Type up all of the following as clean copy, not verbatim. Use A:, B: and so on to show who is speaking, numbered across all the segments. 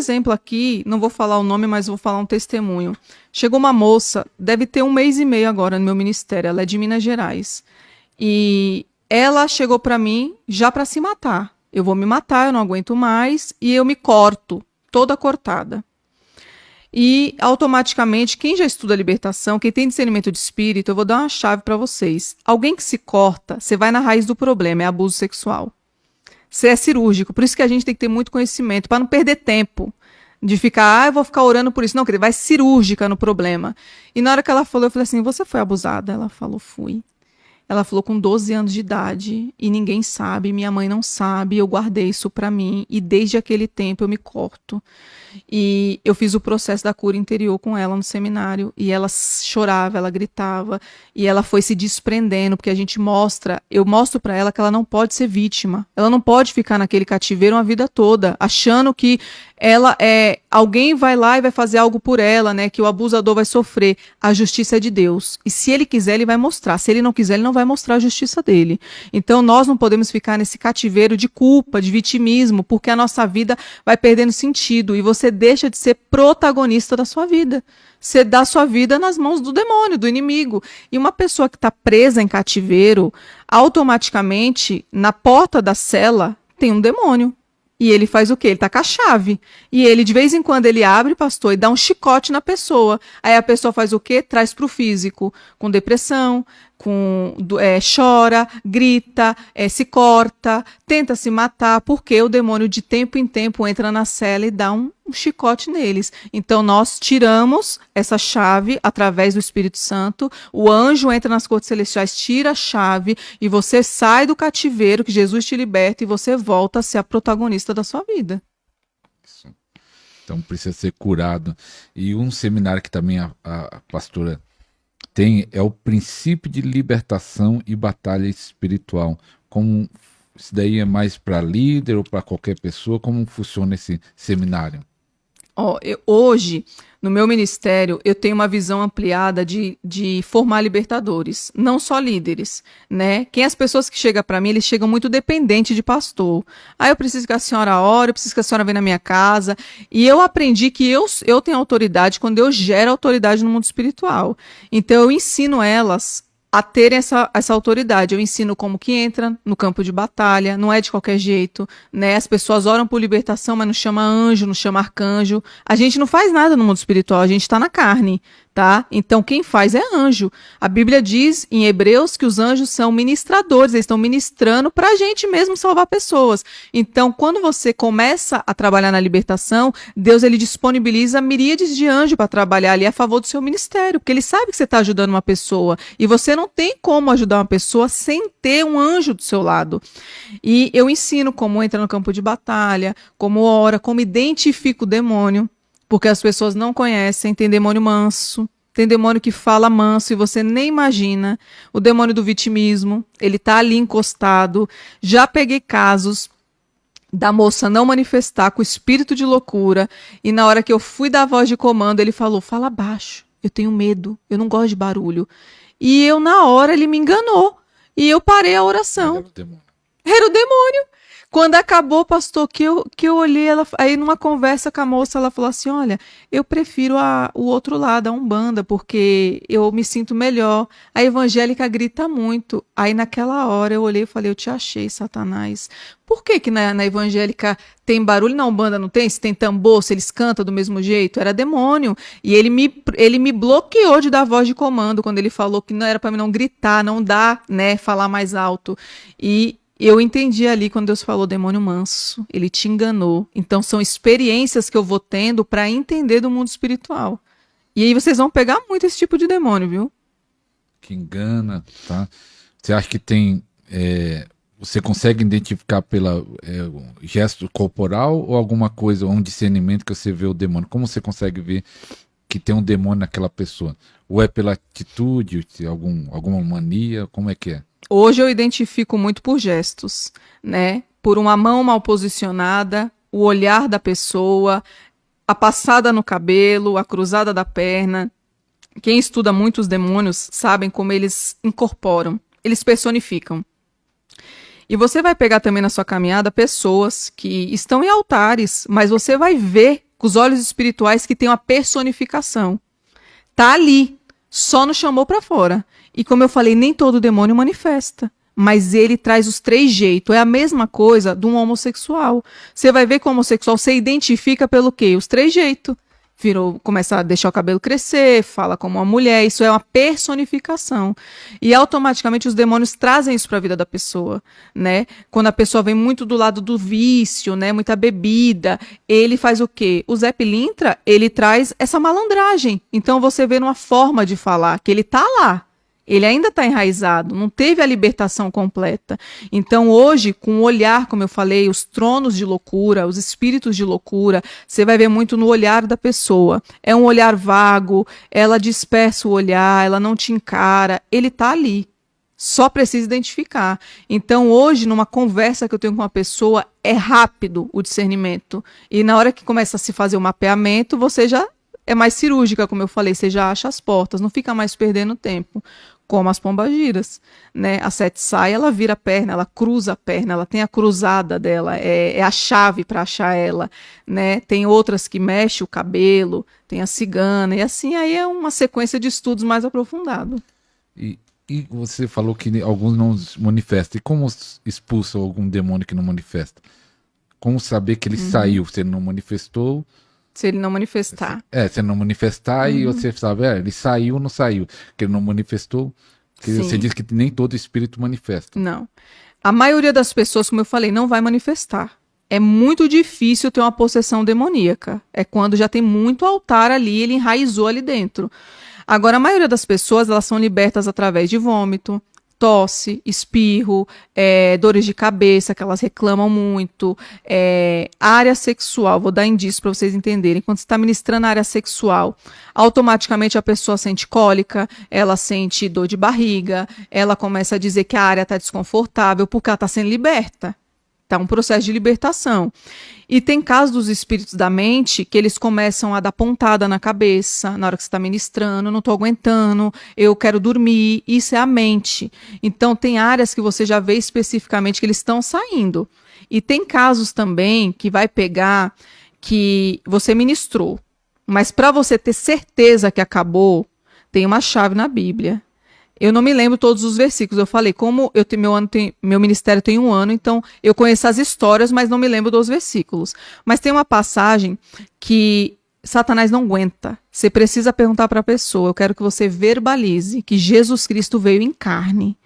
A: exemplo aqui, não vou falar o nome, mas vou falar um testemunho. Chegou uma moça, deve ter 1 mês e meio agora no meu ministério, ela é de Minas Gerais. E ela chegou para mim já para se matar. Eu vou me matar, eu não aguento mais, e eu me corto, toda cortada. E automaticamente, quem já estuda libertação, quem tem discernimento de espírito, eu vou dar uma chave para vocês. Alguém que se corta, você vai na raiz do problema, é abuso sexual. Você é cirúrgico, por isso que a gente tem que ter muito conhecimento, para não perder tempo de ficar, eu vou ficar orando por isso. Não, querido, vai cirúrgica no problema. E na hora que ela falou, eu falei assim, você foi abusada? Ela falou, fui. Ela falou com 12 anos de idade e ninguém sabe, minha mãe não sabe, eu guardei isso para mim e desde aquele tempo eu me corto. E eu fiz o processo da cura interior com ela no seminário e ela chorava, ela gritava e ela foi se desprendendo, porque a gente mostra, eu mostro para ela que ela não pode ser vítima, ela não pode ficar naquele cativeiro uma vida toda, achando que ela alguém vai lá e vai fazer algo por ela, né, que o abusador vai sofrer. A justiça é de Deus. E se ele quiser, ele vai mostrar. Se ele não quiser, ele não vai mostrar a justiça dele. Então nós não podemos ficar nesse cativeiro de culpa, de vitimismo, porque a nossa vida vai perdendo sentido e você deixa de ser protagonista da sua vida. Você dá a sua vida nas mãos do demônio, do inimigo. E uma pessoa que está presa em cativeiro, automaticamente, na porta da cela, tem um demônio. E ele faz o quê? Ele tá com a chave. E ele, de vez em quando, ele abre, pastor, e dá um chicote na pessoa. Aí a pessoa faz o quê? Traz pro físico. Com depressão, chora, grita, se corta, tenta se matar, porque o demônio de tempo em tempo entra na cela e dá um chicote neles. Então nós tiramos essa chave através do Espírito Santo, o anjo entra nas cortes celestiais, tira a chave e você sai do cativeiro, que Jesus te liberta e você volta a ser a protagonista da sua vida.
B: Então precisa ser curado. E um seminário que também a pastora tem é o princípio de libertação e batalha espiritual. Como isso daí é mais para líder ou para qualquer pessoa? Como funciona esse seminário?
A: Hoje, no meu ministério, eu tenho uma visão ampliada de formar libertadores, não só líderes, né? As pessoas que chegam para mim, eles chegam muito dependentes de pastor. Eu preciso que a senhora ore, eu preciso que a senhora venha na minha casa. E eu aprendi que eu tenho autoridade quando eu gero autoridade no mundo espiritual. Então, eu ensino elas a terem essa autoridade. Eu ensino como que entra no campo de batalha, não é de qualquer jeito, né? As pessoas oram por libertação, mas não chama anjo, não chama arcanjo. A gente não faz nada no mundo espiritual, a gente está na carne, tá? Então quem faz é anjo. A Bíblia diz em Hebreus que os anjos são ministradores, eles estão ministrando para a gente mesmo salvar pessoas. Então quando você começa a trabalhar na libertação, Deus ele disponibiliza miríades de anjos para trabalhar ali a favor do seu ministério, porque ele sabe que você está ajudando uma pessoa e você não tem como ajudar uma pessoa sem ter um anjo do seu lado. E eu ensino como entra no campo de batalha, como ora, como identifica o demônio, porque as pessoas não conhecem. Tem demônio manso, tem demônio que fala manso e você nem imagina. O demônio do vitimismo, ele tá ali encostado. Já peguei casos da moça não manifestar com espírito de loucura e na hora que eu fui dar a voz de comando, ele falou, fala baixo, eu tenho medo, eu não gosto de barulho. E eu, na hora, ele me enganou. E eu parei a oração. Era o demônio. Quando acabou, pastor, que eu olhei, aí numa conversa com a moça, ela falou assim, olha, eu prefiro o outro lado, a Umbanda, porque eu me sinto melhor. A evangélica grita muito. Aí naquela hora eu olhei e falei, eu te achei, Satanás. Por que na evangélica tem barulho, na Umbanda não tem? Se tem tambor, se eles cantam do mesmo jeito? Era demônio. E ele me bloqueou de dar voz de comando quando ele falou que não era para mim não gritar, não dar, né, falar mais alto. E eu entendi ali quando Deus falou demônio manso, ele te enganou. Então são experiências que eu vou tendo para entender do mundo espiritual. E aí vocês vão pegar muito esse tipo de demônio, viu?
B: Que engana, tá? Você acha que tem... você consegue identificar pelo gesto corporal ou alguma coisa, ou um discernimento que você vê o demônio? Como você consegue ver que tem um demônio naquela pessoa? Ou é pela atitude, alguma mania? Como é que é?
A: Hoje eu identifico muito por gestos, né? Por uma mão mal posicionada, o olhar da pessoa, a passada no cabelo, a cruzada da perna. Quem estuda muito os demônios sabem como eles incorporam, eles personificam. E você vai pegar também na sua caminhada pessoas que estão em altares, mas você vai ver com os olhos espirituais que tem uma personificação. Tá ali, só não chamou para fora. E como eu falei, nem todo demônio manifesta. Mas ele traz os 3 jeitos. É a mesma coisa de um homossexual. Você vai ver que o homossexual se identifica pelo quê? Os 3 jeitos. Começa a deixar o cabelo crescer, fala como uma mulher, isso é uma personificação. E automaticamente os demônios trazem isso para a vida da pessoa, né? Quando a pessoa vem muito do lado do vício, né? Muita bebida, ele faz o quê? O Zé Pilintra, ele traz essa malandragem. Então você vê numa forma de falar que ele tá lá. Ele ainda está enraizado, não teve a libertação completa. Então hoje, com o olhar, como eu falei, os tronos de loucura, os espíritos de loucura, você vai ver muito no olhar da pessoa. É um olhar vago, ela dispersa o olhar, ela não te encara, ele está ali. Só precisa identificar. Então hoje, numa conversa que eu tenho com uma pessoa, é rápido o discernimento. E na hora que começa a se fazer o mapeamento, você já é mais cirúrgica, como eu falei, você já acha as portas, não fica mais perdendo tempo. Como as pombagiras, né? A Sete sai, ela vira a perna, ela cruza a perna, ela tem a cruzada dela, é a chave para achar ela, né? Tem outras que mexem o cabelo, tem a cigana, e assim aí é uma sequência de estudos mais aprofundado.
B: E você falou que alguns não manifestam. E como expulsa algum demônio que não manifesta? Como saber que ele saiu? Se ele não manifestou...
A: Se ele não manifestar.
B: Se ele não manifestar e você sabe, ele saiu ou não saiu. Que ele não manifestou. Que você diz que nem todo espírito manifesta.
A: Não. A maioria das pessoas, como eu falei, não vai manifestar. É muito difícil ter uma possessão demoníaca. É quando já tem muito altar ali, ele enraizou ali dentro. Agora, a maioria das pessoas, elas são libertas através de vômito, tosse, espirro, dores de cabeça, que elas reclamam muito, área sexual, vou dar indício para vocês entenderem, quando você está ministrando a área sexual, automaticamente a pessoa sente cólica, ela sente dor de barriga, ela começa a dizer que a área está desconfortável porque ela está sendo liberta. Tá um processo de libertação. E tem casos dos espíritos da mente que eles começam a dar pontada na cabeça na hora que você está ministrando, não estou aguentando, eu quero dormir, isso é a mente. Então tem áreas que você já vê especificamente que eles estão saindo. E tem casos também que vai pegar que você ministrou, mas para você ter certeza que acabou, tem uma chave na Bíblia. Eu não me lembro todos os versículos. Eu falei, como meu ministério tem 1 ano, então eu conheço as histórias, mas não me lembro dos versículos. Mas tem uma passagem que Satanás não aguenta. Você precisa perguntar para a pessoa. Eu quero que você verbalize que Jesus Cristo veio em carne.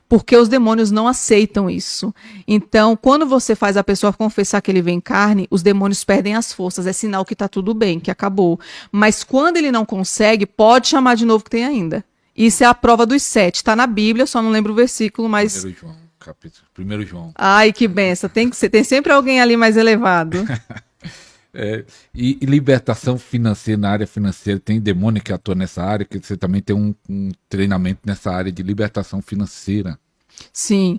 A: Porque os demônios não aceitam isso. Então, quando você faz a pessoa confessar que ele vem em carne, os demônios perdem as forças. É sinal que está tudo bem, que acabou. Mas quando ele não consegue, pode chamar de novo que tem ainda. Isso é a prova dos 7. Está na Bíblia, só não lembro o versículo, mas...
B: 1 João, capítulo 1 João.
A: Ai, que benção. Tem que ser. Tem sempre alguém ali mais elevado.
B: E libertação financeira, na área financeira, tem demônio que atua nessa área, que você também tem um treinamento nessa área de libertação financeira.
A: Sim.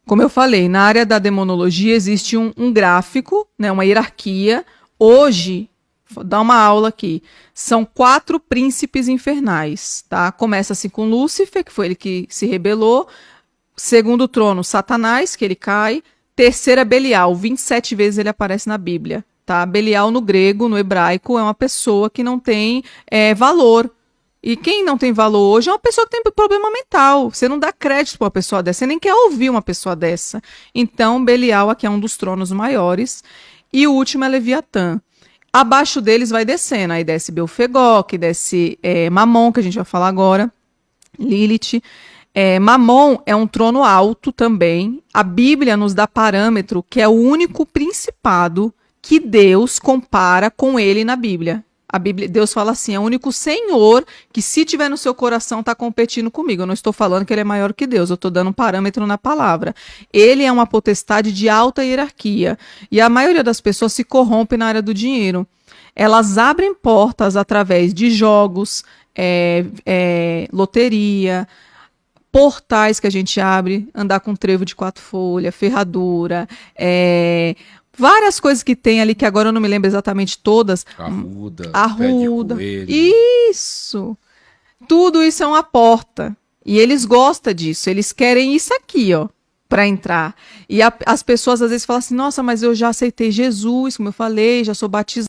A: Como eu falei, na área da demonologia existe um gráfico, né, uma hierarquia. Hoje... Vou dar uma aula aqui. São 4 príncipes infernais, tá? Começa-se com Lúcifer, que foi ele que se rebelou. Segundo trono, Satanás, que ele cai. Terceira, Belial. 27 vezes ele aparece na Bíblia, tá? Belial no grego, no hebraico, é uma pessoa que não tem valor. E quem não tem valor hoje é uma pessoa que tem problema mental. Você não dá crédito para uma pessoa dessa, você nem quer ouvir uma pessoa dessa. Então, Belial aqui é um dos tronos maiores. E o último é Leviatã. Abaixo deles vai descendo, aí desce Belfegor, desce Mamon, que a gente vai falar agora, Lilith. Mamon é um trono alto também. A Bíblia nos dá parâmetro que é o único principado que Deus compara com ele na Bíblia. A Bíblia, Deus fala assim, é o único Senhor que se tiver no seu coração está competindo comigo. Eu não estou falando que ele é maior que Deus, eu estou dando um parâmetro na palavra. Ele é uma potestade de alta hierarquia. E a maioria das pessoas se corrompe na área do dinheiro. Elas abrem portas através de jogos, loteria, portais que a gente abre, andar com trevo de 4 folhas, ferradura, várias coisas que tem ali, que agora eu não me lembro exatamente todas. Arruda. Isso. Tudo isso é uma porta. E eles gostam disso. Eles querem isso aqui, ó. para entrar. E as pessoas às vezes falam assim, nossa, mas eu já aceitei Jesus, como eu falei, já sou batizada.